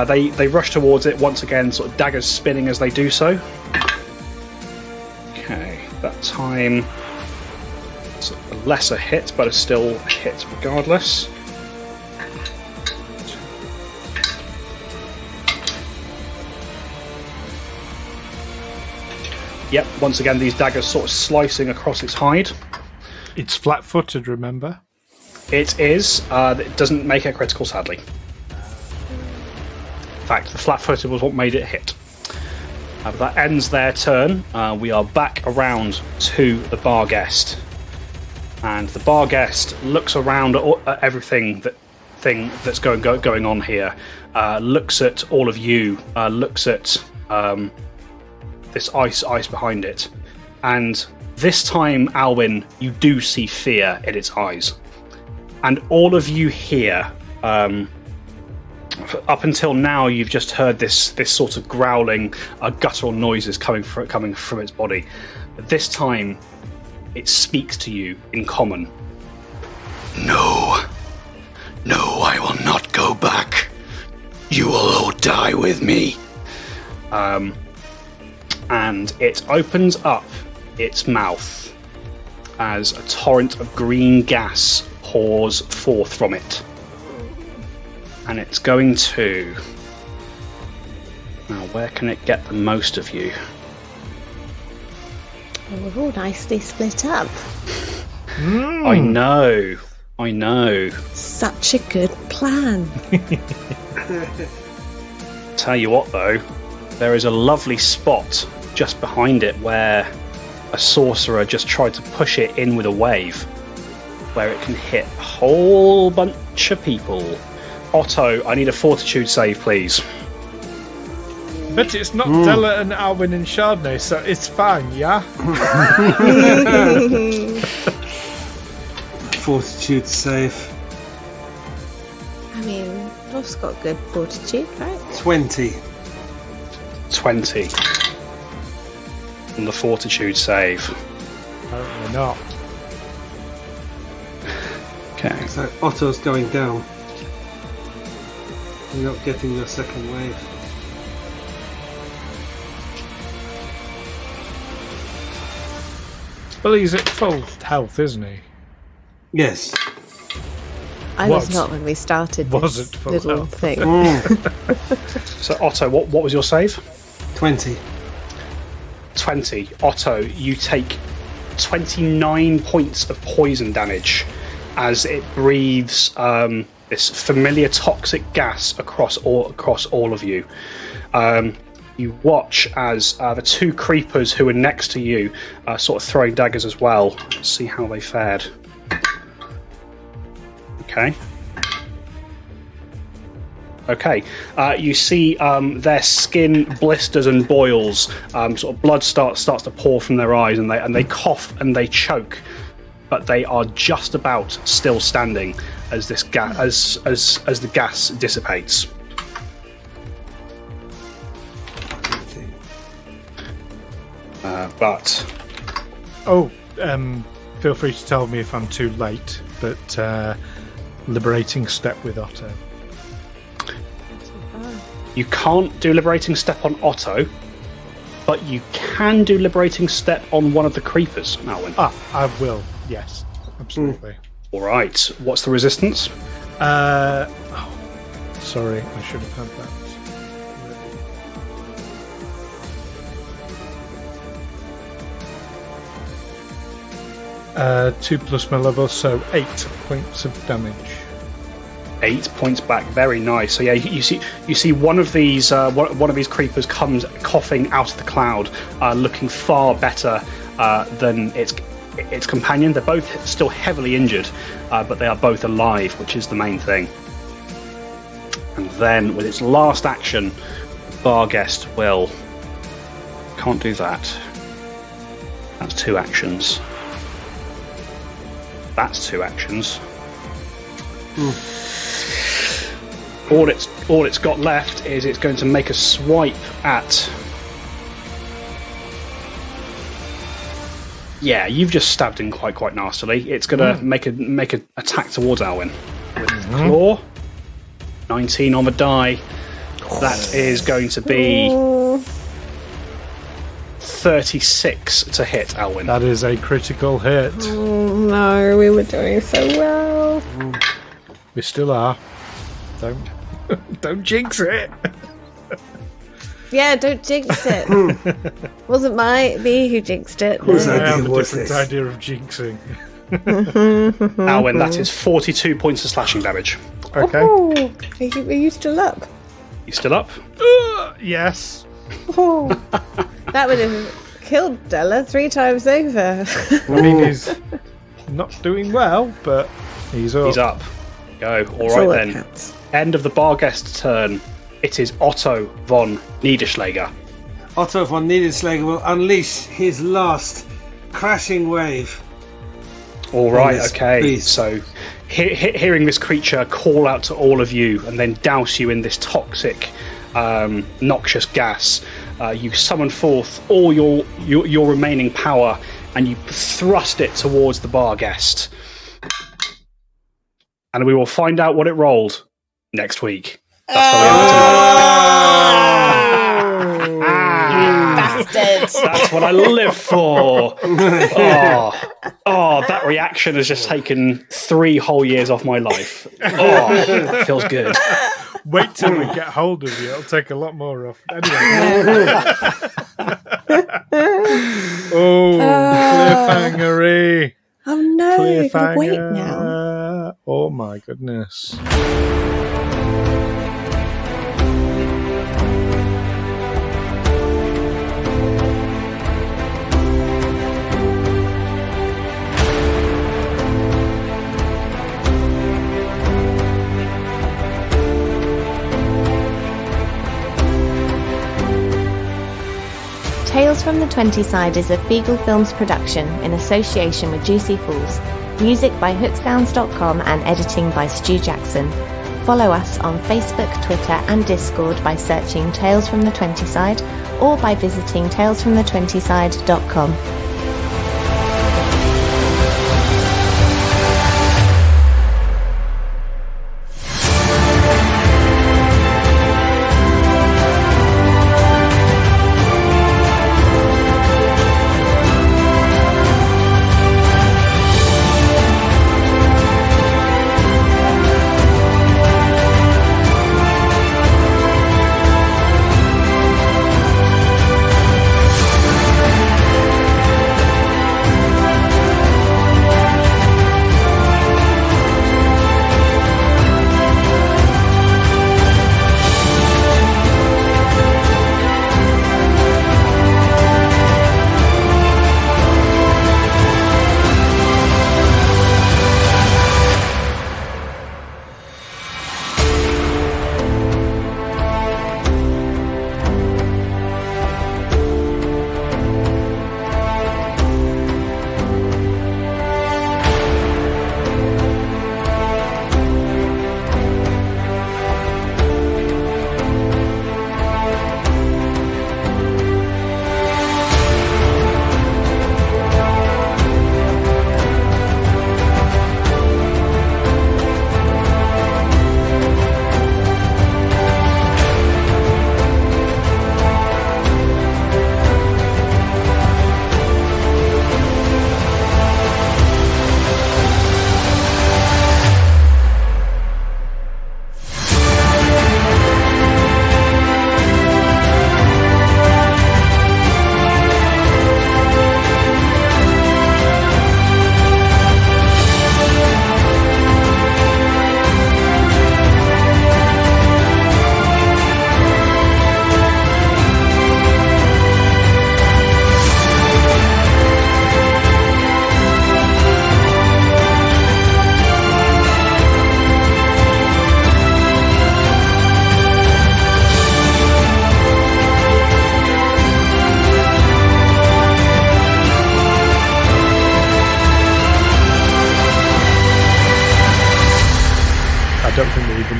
They rush towards it once again, sort of daggers spinning as they do so. Okay, that time it's a lesser hit, but it's still a hit regardless. Yep, once again these daggers sort of slicing across its hide. It's flat-footed, remember? It is. It doesn't make it critical, sadly. In fact, the flat-footed was what made it hit. That ends their turn. We are back around to the Barghest. And the Barghest looks around at everything that's going on here. Looks at all of you. Looks at this ice behind it. And this time, Alwyn, you do see fear in its eyes. And all of you here, up until now, you've just heard this sort of growling, guttural noises coming from its body. But this time, it speaks to you in common. No, I will not go back. You will all die with me. And it opens up its mouth as a torrent of green gas pours forth from it. And it's going to... Now, where can it get the most of you? Well, we're all nicely split up. I know. Such a good plan. Tell you what, though, there is a lovely spot just behind it where a sorcerer just tried to push it in with a wave, where it can hit a whole bunch of people. Otto, I need a fortitude save, please. But it's not Dela and Alwyn and Chardonnay, so it's fine, yeah? Fortitude save. I mean, Rolf's got good fortitude, right? 20. 20. On the fortitude save. Apparently not. Okay. So Otto's going down. You're not getting your second wave. Well, he's at full health, isn't he? Yes. I was not when we started this full little health. thing. So, Otto, what was your save? 20. 20. Otto, you take 29 points of poison damage as it breathes this familiar toxic gas across all of you. You watch as the two creepers who are next to you are sort of throwing daggers as well. Let's see how they fared. Okay. You see their skin blisters and boils. Sort of blood starts to pour from their eyes, and they cough and they choke. But they are just about still standing as this as the gas dissipates. But feel free to tell me if I'm too late. But liberating step with Otto. You can't do liberating step on Otto, but you can do liberating step on one of the creepers, Alwyn. I will. Yes, absolutely. All right. What's the resistance? Sorry, I should have had that. 2 plus my level, so 8 points of damage. 8 points back, very nice. So yeah, you see one of these creepers comes coughing out of the cloud, looking far better than its companion. They're both still heavily injured, but they are both alive, which is the main thing. And then with its last action, Barghest will... Can't do that. That's 2 actions. That's 2 actions. All it's got left is it's going to make a swipe at... Yeah, you've just stabbed him quite nastily. It's going to make an attack towards Alwyn. With its claw. 19 on the die. That is going to be 36 to hit, Alwyn. That is a critical hit. Oh no, we were doing so well. We still are. Don't jinx it. Yeah, don't jinx it. Wasn't me who jinxed it. Whose I idea have a was different this? idea of jinxing. Alwyn, that is 42 points of slashing damage. Okay. Oh, are you still up? You still up? Yes. Oh, that would have killed Dela 3 times over. I mean, he's not doing well, but he's up. He's up. Go. All That's right all that then. counts. End of the Barghest turn. It is Otto von Niederschläger. Otto von Niederschläger will unleash his last crashing wave. All right, Yes, okay. please. So, hearing this creature call out to all of you and then douse you in this toxic, noxious gas, you summon forth all your remaining power and you thrust it towards the Barghest. And we will find out what it rolled next week. That's what we have tonight. Bastard. That's what I live for. Oh, that reaction has just taken 3 whole years off my life. Oh, that feels good. Wait till we get hold of you. It'll take a lot more off. Anyway. Cliffhangery. Oh no, you've got Cliffhanger. to wait now. Oh my goodness. Tales from the 20 Side is a Feagle Films production in association with Juicy Fools. Music by hooksounds.com and editing by Stu Jackson. Follow us on Facebook, Twitter and Discord by searching Tales from the 20 Side or by visiting talesfromthe20side.com.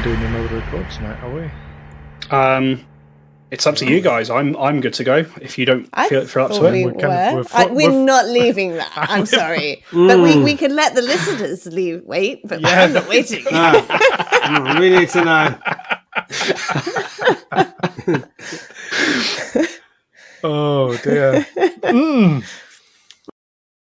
Doing another record tonight, are we? It's up to you guys. I'm good to go. If you don't feel up to we it, we're not leaving that. I'm sorry, but we can let the listeners leave. Wait, but I'm not waiting. We need to know. Oh dear.